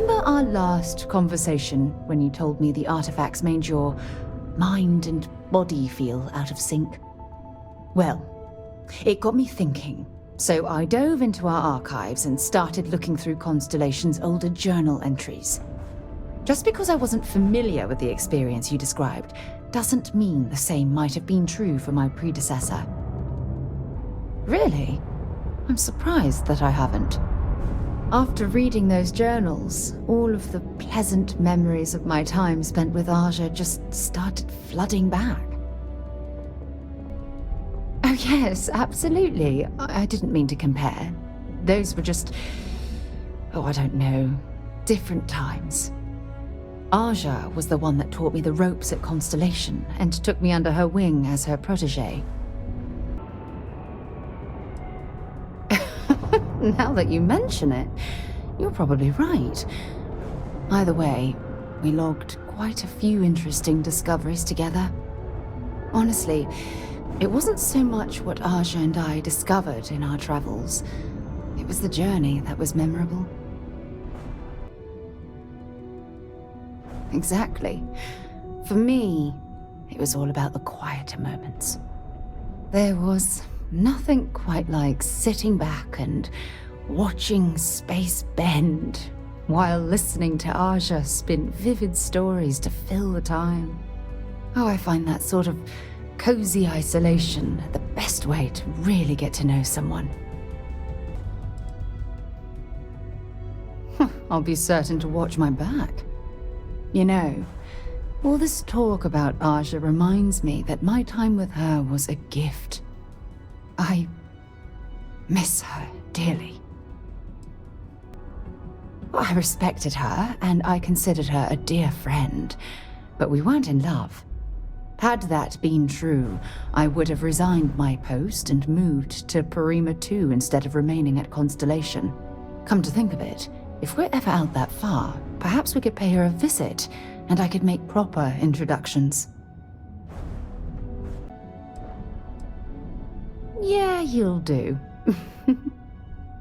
remember our last conversation when you told me the artifacts made your mind and body feel out of sync? Well, it got me thinking, so I dove into our archives and started looking through Constellation's older journal entries. Just because I wasn't familiar with the experience you described doesn't mean the same might have been true for my predecessor. Really? I'm surprised that I haven't. After reading those journals, all of the pleasant memories of my time spent with Aja just started flooding back. Oh yes, absolutely. I didn't mean to compare. Those were just, I don't know, different times. Aja was the one that taught me the ropes at Constellation and took me under her wing as her protege. Now that you mention it, you're probably right. Either way, we logged quite a few interesting discoveries together. Honestly, it wasn't so much what Aja and I discovered in our travels. It was the journey that was memorable. Exactly. For me, it was all about the quieter moments. There was nothing quite like sitting back and watching space bend while listening to Aja spin vivid stories to fill the time. Oh, I find that sort of cozy isolation the best way to really get to know someone. I'll be certain to watch my back. You know, all this talk about Aja reminds me that my time with her was a gift. I miss her dearly. I respected her, and I considered her a dear friend, but we weren't in love. Had that been true, I would have resigned my post and moved to Parima 2 instead of remaining at Constellation. Come to think of it, if we're ever out that far, perhaps we could pay her a visit, and I could make proper introductions. Yeah, you'll do.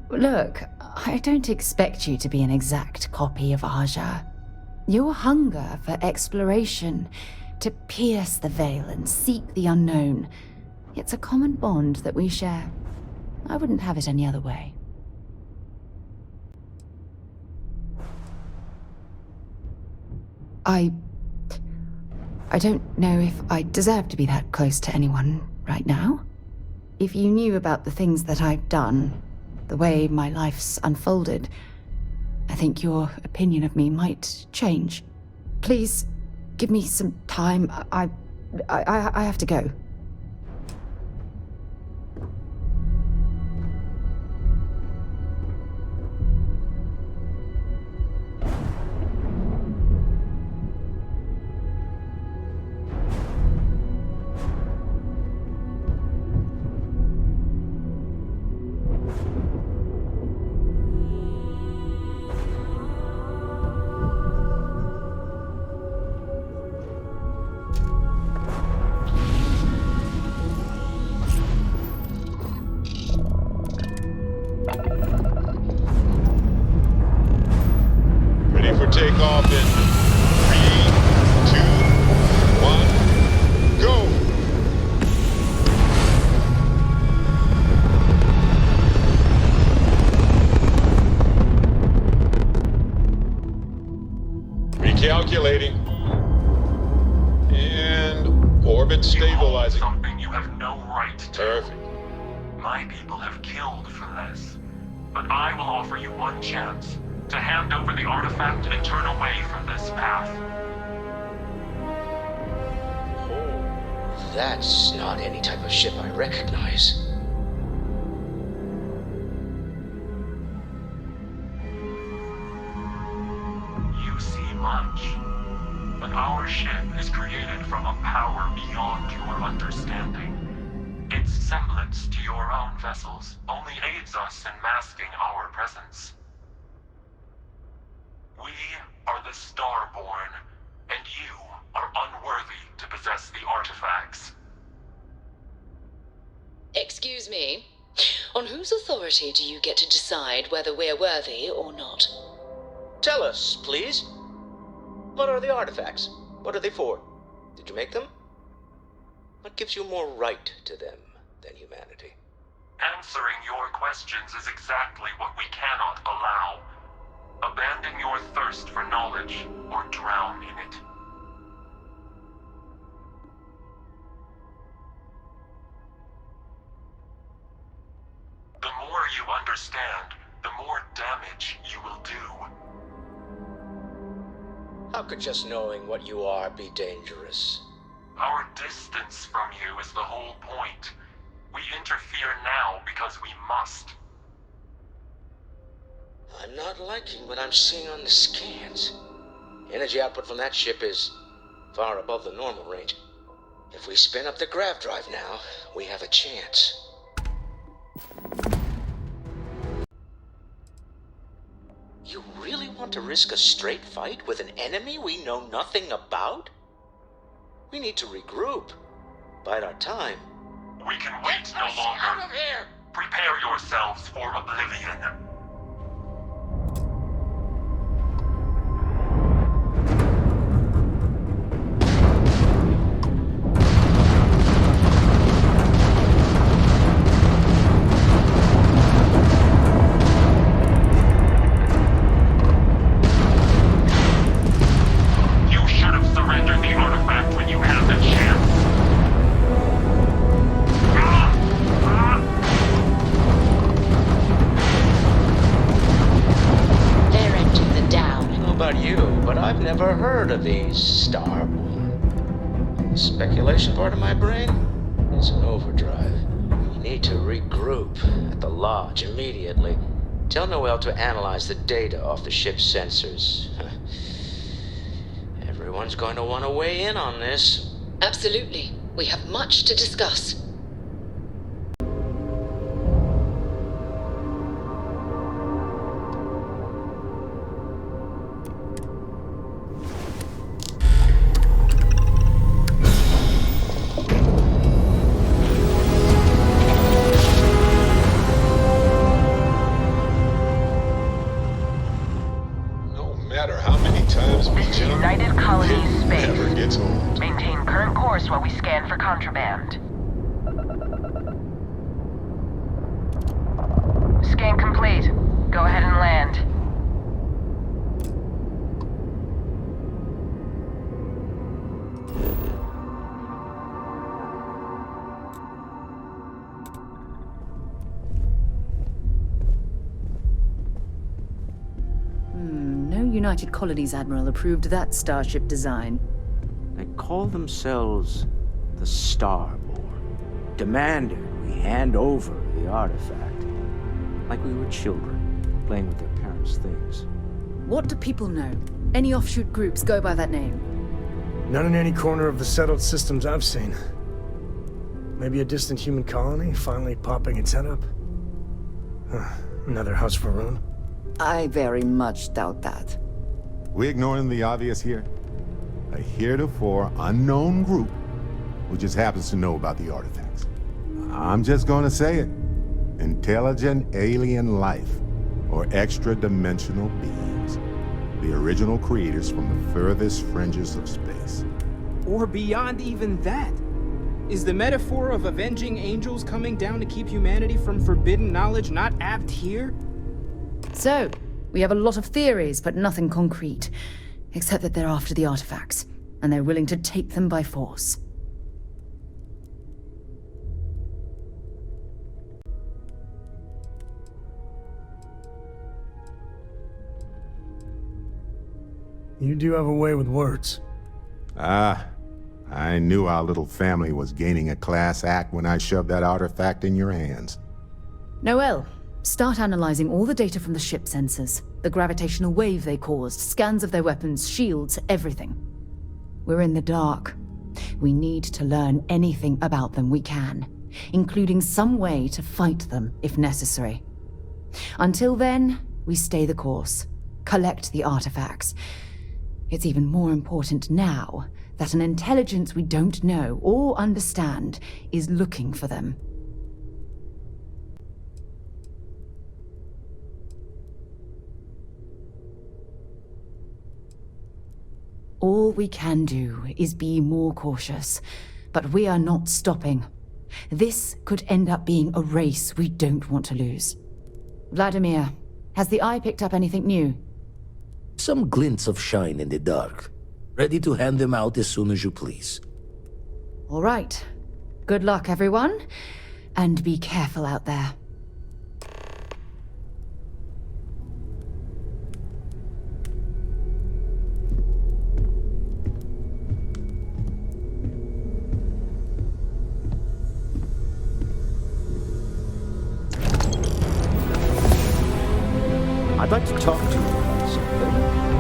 Look, I don't expect you to be an exact copy of Aja. Your hunger for exploration, to pierce the veil and seek the unknown, it's a common bond that we share. I wouldn't have it any other way. I don't know if I deserve to be that close to anyone right now. If you knew about the things that I've done, the way my life's unfolded, I think your opinion of me might change. Please, give me some time. I have to go. Take off in 3, 2, 1, go! Recalculating. And orbit stabilizing. Something you have no right to. Perfect. My people have killed for this. But I will offer you one chance to hand over the artifact and turn away from this path. Oh, that's not any type of ship I recognize. You see much, but our ship is created from a power beyond your understanding. Its semblance to your own vessels only aids us in masking our presence. We are the Starborn, and you are unworthy to possess the artifacts. Excuse me, on whose authority do you get to decide whether we're worthy or not? Tell us, please. What are the artifacts? What are they for? Did you make them? What gives you more right to them than humanity? Answering your questions is exactly what we cannot allow. Abandon your thirst for knowledge, or drown in it. The more you understand, the more damage you will do. How could just knowing what you are be dangerous? Our distance from you is the whole point. We interfere now because we must. I'm not liking what I'm seeing on the scans. Energy output from that ship is far above the normal range. If we spin up the grav drive now, we have a chance. You really want to risk a straight fight with an enemy we know nothing about? We need to regroup. Bide our time. We can wait no longer. Out of here! Prepare yourselves for oblivion. You should have surrendered the artifact when you had the chance. They're entering the down. I don't know about you, but I've never heard of these Starborn. The speculation part of my brain is in overdrive. We need to regroup at the lodge immediately. Tell Noel to analyze the data off the ship's sensors. Everyone's going to want to weigh in on this. Absolutely. We have much to discuss. No matter how many times we This is jump, United Colonies it Space. never gets old. Maintain current course while we scan for contraband. Scan complete. Go ahead and land. No United Colonies Admiral approved that starship design. They call themselves the Starborn. Demanded we hand over the artifact. Like we were children, playing with their parents' things. What do people know? Any offshoot groups go by that name? None in any corner of the settled systems I've seen. Maybe a distant human colony finally popping its head up? Another house for Rune? I very much doubt that. We ignoring the obvious here? A heretofore unknown group who just happens to know about the artifacts. I'm just gonna say it. Intelligent alien life, or extra-dimensional beings. The original creators from the furthest fringes of space. Or beyond even that. Is the metaphor of avenging angels coming down to keep humanity from forbidden knowledge not apt here? So, we have a lot of theories, but nothing concrete. Except that they're after the artifacts, and they're willing to take them by force. You do have a way with words. I knew our little family was gaining a class act when I shoved that artifact in your hands. Noel, start analyzing all the data from the ship sensors. The gravitational wave they caused, scans of their weapons, shields, everything. We're in the dark. We need to learn anything about them we can, including some way to fight them if necessary. Until then, we stay the course, collect the artifacts. It's even more important now that an intelligence we don't know or understand is looking for them. All we can do is be more cautious, but we are not stopping. This could end up being a race we don't want to lose. Vladimir, has the Eye picked up anything new? Some glints of shine in the dark. Ready to hand them out as soon as you please. All right. Good luck, everyone. And be careful out there. I'd like to talk to you about something.